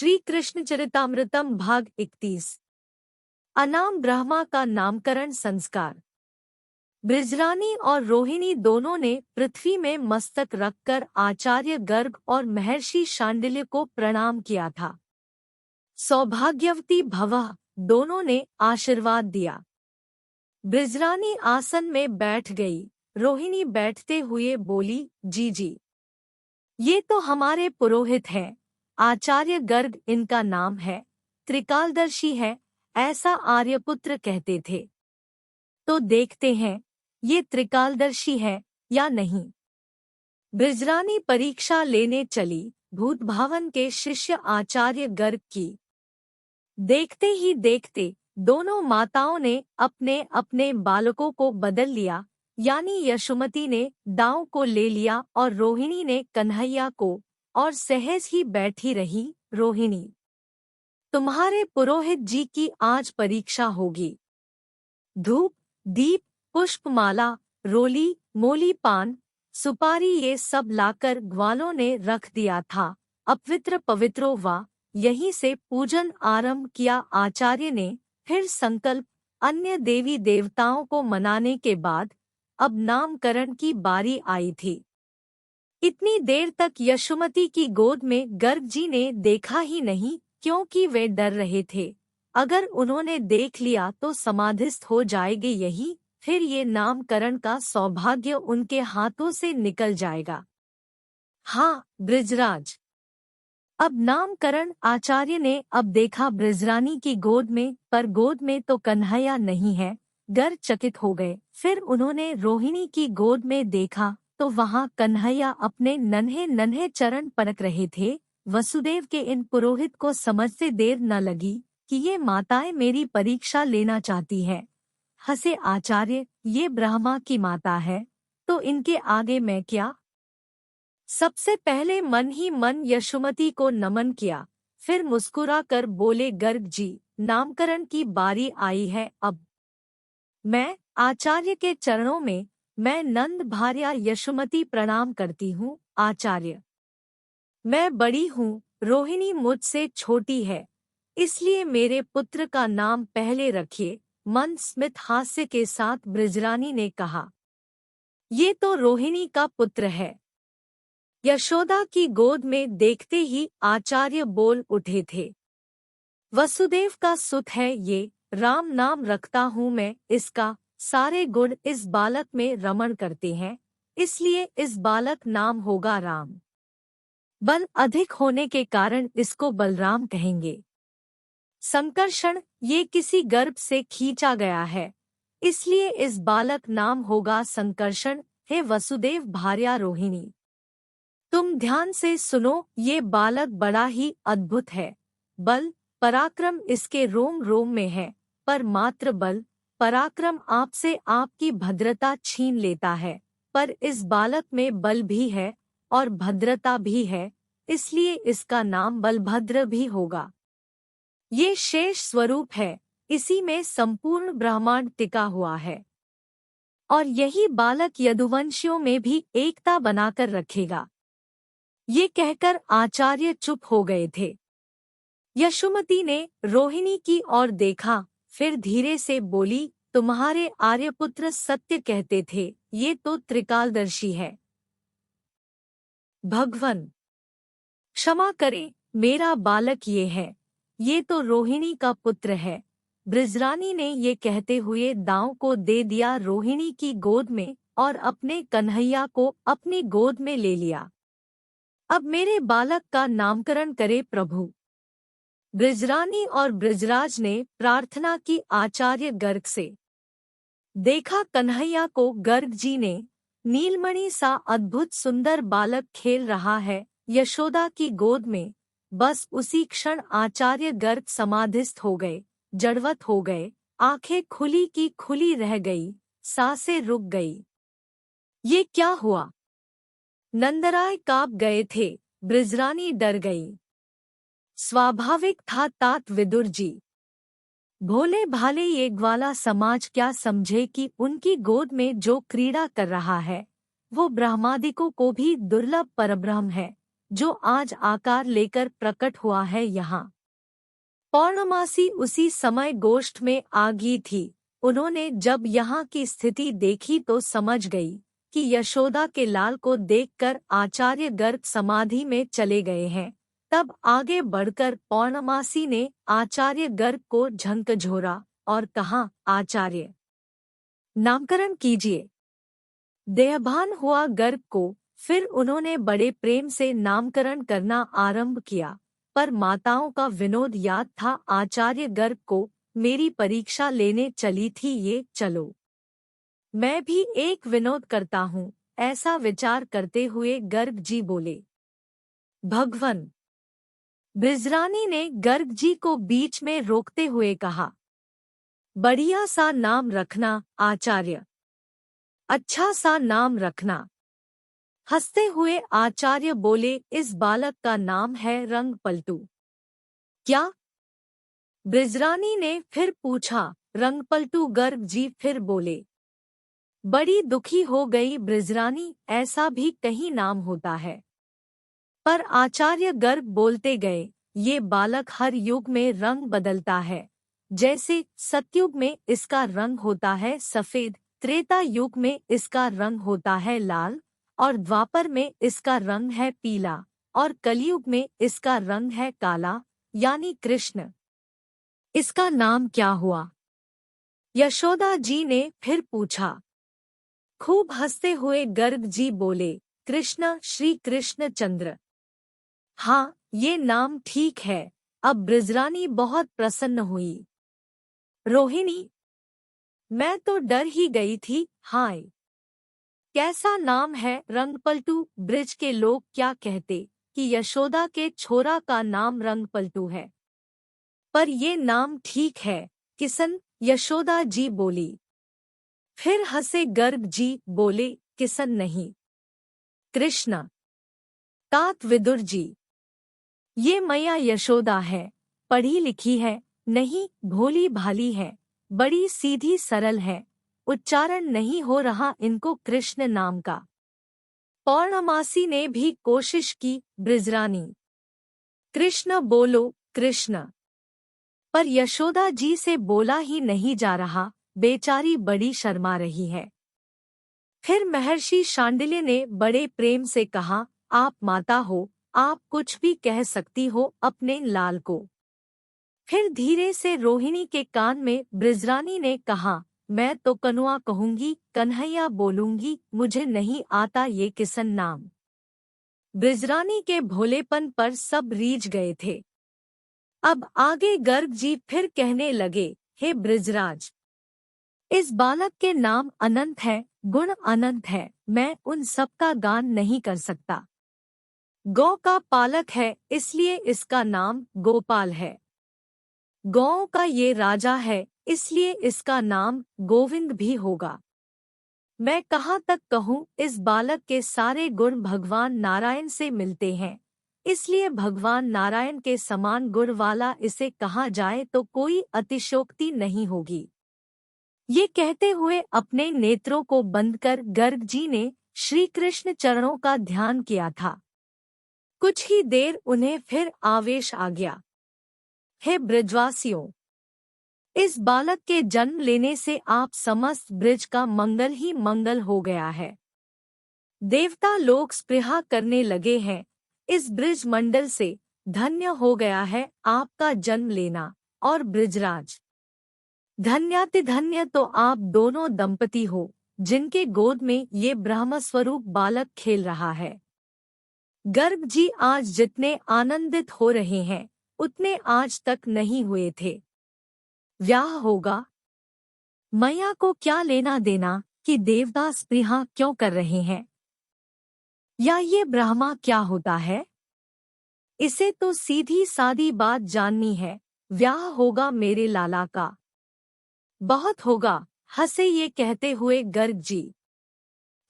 श्री कृष्ण चरितामृतम भाग 31। अनाम ब्रह्मा का नामकरण संस्कार। ब्रजरानी और रोहिणी दोनों ने पृथ्वी में मस्तक रखकर आचार्य गर्ग और महर्षि शांडिल्य को प्रणाम किया था। सौभाग्यवती भवः दोनों ने आशीर्वाद दिया। ब्रजरानी आसन में बैठ गई। रोहिणी बैठते हुए बोली, जी, ये तो हमारे पुरोहित हैं। आचार्य गर्ग इनका नाम है, त्रिकालदर्शी है, ऐसा आर्यपुत्र कहते थे। तो देखते हैं ये त्रिकालदर्शी है या नहीं। ब्रजरानी परीक्षा लेने चली भूतभावन के शिष्य आचार्य गर्ग की। देखते ही देखते दोनों माताओं ने अपने अपने बालकों को बदल लिया, यानी यशोमती ने दांव को ले लिया और रोहिणी ने कन्हैया को, और सहज ही बैठी रही। रोहिणी, तुम्हारे पुरोहित जी की आज परीक्षा होगी। धूप, दीप, पुष्पमाला, रोली, मोली, पान, सुपारी ये सब लाकर ग्वालों ने रख दिया था। अपवित्र पवित्रो वा, यहीं से पूजन आरंभ किया। आचार्य ने फिर संकल्प, अन्य देवी देवताओं को मनाने के बाद अब नामकरण की बारी आई थी। इतनी देर तक यशोमती की गोद में गर्ग जी ने देखा ही नहीं, क्योंकि वे डर रहे थे अगर उन्होंने देख लिया तो समाधिस्थ हो जाएंगे यही, फिर ये नामकरण का सौभाग्य उनके हाथों से निकल जाएगा। हाँ ब्रजराज। अब नामकरण। आचार्य ने अब देखा ब्रजरानी की गोद में, पर गोद में तो कन्हैया नहीं है। गर्ग चकित हो गए। फिर उन्होंने रोहिणी की गोद में देखा तो वहां कन्हैया अपने नन्हे नन्हे चरण पड़क रहे थे। वसुदेव के इन पुरोहित को समझते देर न लगी कि ये माताएं मेरी परीक्षा लेना चाहती हैं। हंसे आचार्य, ये ब्रह्मा की माता है तो इनके आगे मैं क्या। सबसे पहले मन ही मन यशोमती को नमन किया, फिर मुस्कुरा कर बोले, गर्ग जी, नामकरण की बारी आई है। अब मैं आचार्य के चरणों में, मैं नंद भार्या यशोमती प्रणाम करती हूँ। आचार्य, मैं बड़ी हूँ, रोहिणी मुझसे छोटी है, इसलिए मेरे पुत्र का नाम पहले रखिए। मन स्मित हास्य के साथ ब्रजरानी ने कहा, ये तो रोहिणी का पुत्र है। यशोदा की गोद में देखते ही आचार्य बोल उठे थे, वसुदेव का सुत है ये, राम नाम रखता हूँ मैं इसका। सारे गुण इस बालक में रमण करते हैं, इसलिए इस बालक नाम होगा राम। बल अधिक होने के कारण इसको बलराम कहेंगे। संकर्षण, ये किसी गर्भ से खींचा गया है, इसलिए इस बालक नाम होगा संकर्षण। हे वसुदेव भार्या रोहिणी, तुम ध्यान से सुनो, ये बालक बड़ा ही अद्भुत है। बल पराक्रम इसके रोम रोम में है, पर मात्र बल पराक्रम आपसे आपकी भद्रता छीन लेता है। पर इस बालक में बल भी है और भद्रता भी है, इसलिए इसका नाम बलभद्र भी होगा। ये शेष स्वरूप है, इसी में संपूर्ण ब्रह्मांड टिका हुआ है, और यही बालक यदुवंशियों में भी एकता बनाकर रखेगा। ये कहकर आचार्य चुप हो गए थे। यशोमती ने रोहिणी की ओर देखा, फिर धीरे से बोली, तुम्हारे आर्यपुत्र सत्य कहते थे, ये तो त्रिकालदर्शी है। भगवन क्षमा करें, मेरा बालक ये है, ये तो रोहिणी का पुत्र है। ब्रजरानी ने ये कहते हुए दांव को दे दिया रोहिणी की गोद में और अपने कन्हैया को अपनी गोद में ले लिया। अब मेरे बालक का नामकरण करे प्रभु। ब्रजरानी और ब्रजराज ने प्रार्थना की आचार्य गर्ग से। देखा कन्हैया को गर्ग जी ने, नीलमणि सा अद्भुत सुंदर बालक खेल रहा है यशोदा की गोद में। बस उसी क्षण आचार्य गर्ग समाधिस्थ हो गए, जड़वत हो गए, आंखें खुली की खुली रह गई, सांसें रुक गई। ये क्या हुआ? नंदराय कांप गए थे, ब्रजरानी डर गई। स्वाभाविक था तात विदुर जी। भोले भाले ये ग्वाला समाज क्या समझे कि उनकी गोद में जो क्रीड़ा कर रहा है वो ब्रह्मादिकों को भी दुर्लभ परब्रह्म है। जो आज आकार लेकर प्रकट हुआ है यहाँ। पौर्णमासी उसी समय गोष्ठ में आ गई थी। उन्होंने जब यहाँ की स्थिति देखी तो समझ गई कि यशोदा के लाल को देखकर आचार्य गर्ग समाधि में चले गए हैं। तब आगे बढ़कर पौर्णमासी ने आचार्य गर्ग को झकझोरा और कहा, आचार्य, नामकरण कीजिए। देहभान हुआ गर्ग को। फिर उन्होंने बड़े प्रेम से नामकरण करना आरंभ किया। पर माताओं का विनोद याद था आचार्य गर्ग को। मेरी परीक्षा लेने चली थी ये, चलो मैं भी एक विनोद करता हूँ, ऐसा विचार करते हुए गर्ग जी बोले। भगवन। ब्रिजरानी ने गर्ग जी को बीच में रोकते हुए कहा, बढ़िया सा नाम रखना आचार्य, अच्छा सा नाम रखना। हंसते हुए आचार्य बोले, इस बालक का नाम है रंगपलटू। क्या? ब्रिजरानी ने फिर पूछा। रंगपलटू। गर्ग जी फिर बोले। बड़ी दुखी हो गई ब्रिजरानी, ऐसा भी कहीं नाम होता है। पर आचार्य गर्ग बोलते गए, ये बालक हर युग में रंग बदलता है। जैसे सतयुग में इसका रंग होता है सफेद, त्रेता युग में इसका रंग होता है लाल, और द्वापर में इसका रंग है पीला, और कलयुग में इसका रंग है काला, यानी कृष्ण। इसका नाम क्या हुआ? यशोदा जी ने फिर पूछा। खूब हंसते हुए गर्ग जी बोले, कृष्ण, श्री कृष्ण चंद्र। हाँ, ये नाम ठीक है। अब ब्रिजरानी बहुत प्रसन्न हुई। रोहिणी, मैं तो डर ही गई थी। हाय, कैसा नाम है रंगपलटू। ब्रिज के लोग क्या कहते कि यशोदा के छोरा का नाम रंगपलटू है। पर ये नाम ठीक है किसन, यशोदा जी बोली। फिर हंसे गर्ग जी बोले, किसन नहीं, कृष्ण। तात विदुर जी, ये मैया यशोदा है, पढ़ी लिखी है, नहीं भोली भाली है, बड़ी सीधी सरल है, उच्चारण नहीं हो रहा इनको कृष्ण नाम का। पौर्णमासी ने भी कोशिश की। ब्रिजरानी, कृष्ण बोलो, कृष्ण। पर यशोदा जी से बोला ही नहीं जा रहा, बेचारी बड़ी शर्मा रही है। फिर महर्षि शांडिल्य ने बड़े प्रेम से कहा, आप माता हो, आप कुछ भी कह सकती हो अपने लाल को। फिर धीरे से रोहिणी के कान में ब्रिजरानी ने कहा, मैं तो कनुआ कहूंगी, कन्हैया बोलूंगी, मुझे नहीं आता ये किसन नाम। ब्रिजरानी के भोलेपन पर सब रीझ गए थे। अब आगे गर्ग जी फिर कहने लगे, हे ब्रिजराज, इस बालक के नाम अनंत है, गुण अनंत है, मैं उन सब का गान नहीं कर सकता। गौ का पालक है इसलिए इसका नाम गोपाल है। गौओं का ये राजा है इसलिए इसका नाम गोविंद भी होगा। मैं कहाँ तक कहूँ, इस बालक के सारे गुण भगवान नारायण से मिलते हैं, इसलिए भगवान नारायण के समान गुण वाला इसे कहा जाए तो कोई अतिशयोक्ति नहीं होगी। ये कहते हुए अपने नेत्रों को बंद कर गर्ग जी ने श्री कृष्ण चरणों का ध्यान किया था। कुछ ही देर उन्हें फिर आवेश आ गया। हे ब्रजवासियों, इस बालक के जन्म लेने से आप समस्त ब्रज का मंगल ही मंगल हो गया है। देवता लोग स्पृहा करने लगे हैं, इस ब्रज मंडल से धन्य हो गया है आपका जन्म लेना। और ब्रजराज, धन्यातिधन्य तो आप दोनों दंपति हो, जिनके गोद में ये ब्रह्मस्वरूप बालक खेल रहा है। गर्ग जी आज जितने आनंदित हो रहे हैं, उतने आज तक नहीं हुए थे। ब्याह होगा। मैया को क्या लेना देना कि देवता स्पृहा क्यों कर रहे हैं, या ये ब्रह्मा क्या होता है। इसे तो सीधी सादी बात जाननी है। ब्याह होगा मेरे लाला का, बहुत होगा, हंसे ये कहते हुए गर्ग जी।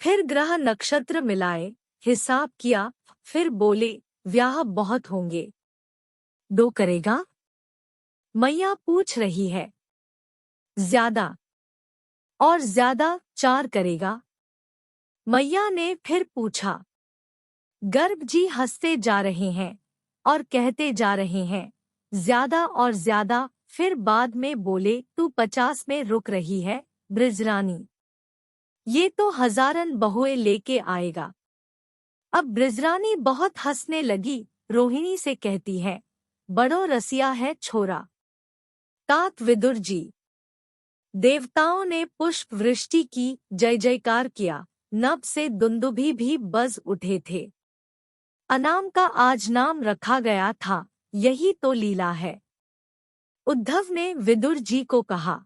फिर ग्रह नक्षत्र मिलाए, हिसाब किया, फिर बोले, ब्याह बहुत होंगे। 2 करेगा? मैया पूछ रही है। ज्यादा और ज्यादा 4 करेगा? मैया ने फिर पूछा। गर्ग जी हंसते जा रहे हैं और कहते जा रहे हैं, ज्यादा और ज्यादा। फिर बाद में बोले, तू 50 में रुक रही है ब्रिजरानी? ये तो हजारन बहुएं लेके आएगा। अब ब्रिजरानी बहुत हंसने लगी, रोहिणी से कहती है, बड़ो रसिया है छोरा। तात विदुर जी। देवताओं ने पुष्प वृष्टि की, जय जयकार किया। नभ से दुंदुभी भी बज उठे थे। अनाम का आज नाम रखा गया था, यही तो लीला है। उद्धव ने विदुर जी को कहा।